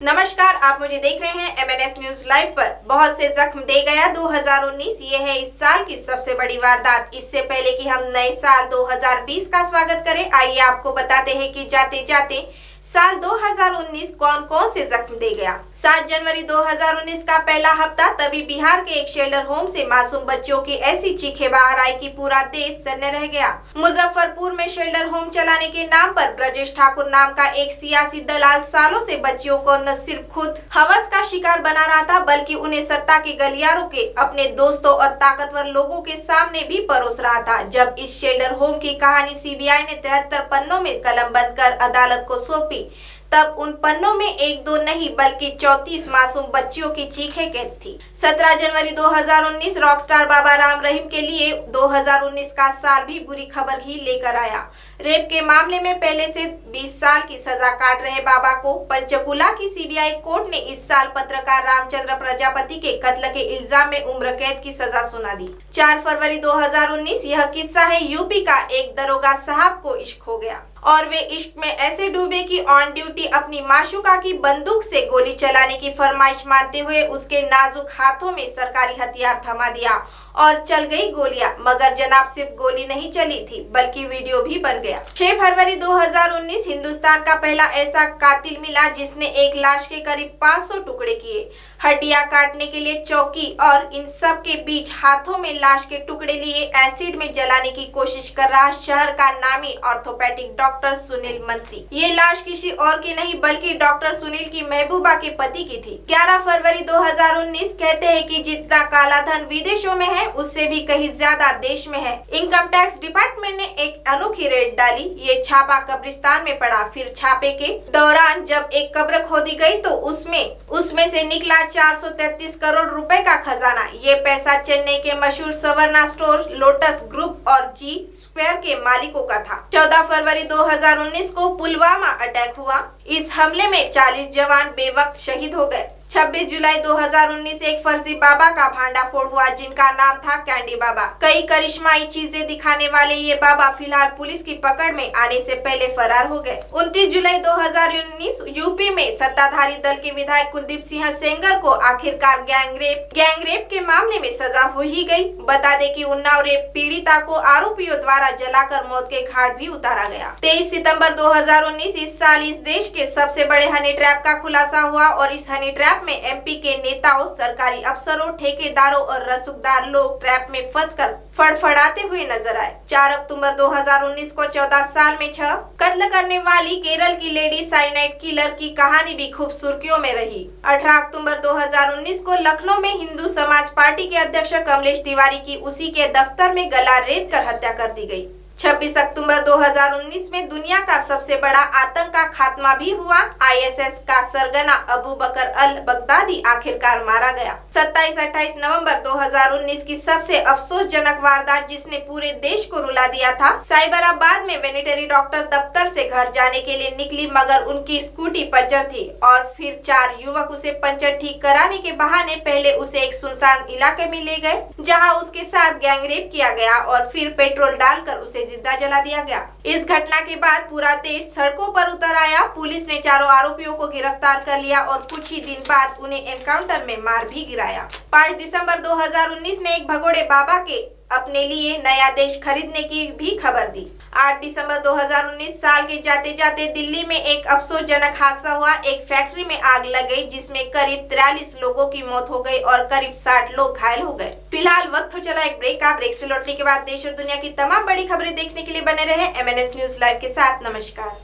नमस्कार, आप मुझे देख रहे हैं एमएनएस न्यूज लाइव पर। बहुत से जख्म दे गया 2019, ये है इस साल की सबसे बड़ी वारदात। इससे पहले कि हम नए साल 2020 का स्वागत करें, आइए आपको बताते हैं कि जाते जाते साल 2019 कौन कौन से जख्म दे गया। 7 जनवरी 2019 का पहला हफ्ता, तभी बिहार के एक शेल्टर होम से मासूम बच्चों की ऐसी चीखें बाहर आई कि पूरा देश सन्न रह गया। मुजफ्फरपुर में शेल्टर होम चलाने के नाम पर ब्रजेश ठाकुर नाम का एक सियासी दलाल सालों से बच्चियों को न सिर्फ खुद हवस का शिकार बना रहा था, बल्कि उन्हें सत्ता के गलियारों के अपने दोस्तों और ताकतवर लोगों के सामने भी परोस रहा था। जब इस शेल्टर होम की कहानी सीबीआई ने 73 पन्नों में कलम बंद कर अदालत को सौंपी, तब उन पन्नों में एक दो नहीं बल्कि 34 मासूम बच्चियों की चीखें कैद थी। 17 जनवरी 2019 रॉकस्टार बाबा राम रहीम के लिए 2019 का साल भी बुरी खबर ही लेकर आया। रेप के मामले में पहले से 20 साल की सजा काट रहे बाबा को पंचकुला की सीबीआई कोर्ट ने इस साल पत्रकार रामचंद्र प्रजापति के कत्ल के इल्जाम में उम्र कैद की सजा सुना दी। 4 फरवरी 2019 यह किस्सा है यूपी का। एक दरोगा साहब को इश्क हो गया और वे इश्क में ऐसे डूबे कि ऑन ड्यूटी अपनी माशूका की बंदूक से गोली चलाने की फरमाइश मानते हुए उसके नाजुक हाथों में सरकारी हथियार थमा दिया और चल गई गोलियां। मगर जनाब, सिर्फ गोली नहीं चली थी बल्कि वीडियो भी बन गया। 6 फरवरी 2019 हिंदुस्तान का पहला ऐसा कातिल मिला जिसने एक लाश के करीब 500 टुकड़े किए। हड्डियां काटने के लिए चौकी और इन सब के बीच हाथों में लाश के टुकड़े लिए एसिड में जलाने की कोशिश कर रहा शहर का नामी ऑर्थोपेडिक डॉक्टर सुनील मंत्री। ये लाश किसी और की नहीं बल्कि डॉक्टर सुनील की महबूबा के पति की थी। 11 फरवरी 2019 कहते हैं कि जितना काला धन विदेशों में है, उससे भी कहीं ज्यादा देश में है। इनकम टैक्स डिपार्टमेंट ने एक अनोखी रेड डाली। ये छापा कब्रिस्तान में पड़ा। फिर छापे के दौरान जब एक कब्र खोदी गई तो उसमें से निकला 433 करोड़ रुपए का खजाना। ये पैसा चेन्नई के मशहूर सवर्णा स्टोर, लोटस ग्रुप और जी स्क्वायर के मालिकों का था। 14 फरवरी 2019 को पुलवामा अटैक हुआ। इस हमले में 40 जवान बेवक्त शहीद हो गए। 26 जुलाई 2019 एक फर्जी बाबा का भांडाफोड़ हुआ जिनका नाम था कैंडी बाबा। कई करिश्माई चीजें दिखाने वाले ये बाबा फिलहाल पुलिस की पकड़ में आने से पहले फरार हो गए। 29 जुलाई 2019 यूपी में सत्ताधारी दल के विधायक कुलदीप सिंह सेंगर को आखिरकार गैंगरेप के मामले में सजा हो ही गई। बता दें कि उन्नाव रेप पीड़िता को आरोपियों द्वारा जलाकर मौत के घाट भी उतारा गया। 23 सितंबर 2019 इस साल इस देश के सबसे बड़े हनी ट्रैप का खुलासा हुआ और इस हनी ट्रैप में एमपी के नेताओं, सरकारी अफसरों, ठेकेदारों और रसूखदार लोग ट्रैप में फंसकर फड़फड़ाते हुए नजर आए। 4 अक्टूबर 2019 को 14 साल में 6 कत्ल करने वाली केरल की लेडी साइनाइड किलर की कहानी भी खूब सुर्खियों में रही। 18 अक्टूबर 2019 को लखनऊ में हिंदू समाज पार्टी के अध्यक्ष कमलेश तिवारी की उसी के दफ्तर में गला रेत कर हत्या कर दी गई। 26 अक्टूबर 2019 में दुनिया का सबसे बड़ा आतंक का खात्मा भी हुआ। आईएसएस का सरगना अबू बकर अल बगदादी आखिरकार मारा गया। 27-28 नवंबर 2019 की सबसे अफसोसजनक वारदात जिसने पूरे देश को रुला दिया था। साइबराबाद में वेटरनरी डॉक्टर दफ्तर से घर जाने के लिए निकली मगर उनकी स्कूटी पंचर थी और फिर 4 युवक उसे पंचर ठीक कराने के बहाने पहले उसे एक सुनसान इलाके में ले गए जहाँ उसके साथ गैंगरेप किया गया और फिर पेट्रोल डालकर उसे जिंदा जला दिया गया। इस घटना के बाद पूरा देश सड़कों पर उतर आया। पुलिस ने चारों आरोपियों को गिरफ्तार कर लिया और कुछ ही दिन बाद उन्हें एनकाउंटर में मार भी गिराया। 5 दिसंबर 2019 ने एक भगोड़े बाबा के अपने लिए नया देश खरीदने की भी खबर दी। 8 दिसंबर 2019 साल के जाते जाते दिल्ली में एक अफसोसजनक हादसा हुआ। एक फैक्ट्री में आग लग गई जिसमें करीब 43 लोगों की मौत हो गई और करीब 60 लोग घायल हो गए। फिलहाल वक्त हो चला एक ब्रेक का। ब्रेक से लौटने के बाद देश और दुनिया की तमाम बड़ी खबरें देखने के लिए बने रहे एमएनएस न्यूज लाइव के साथ। नमस्कार।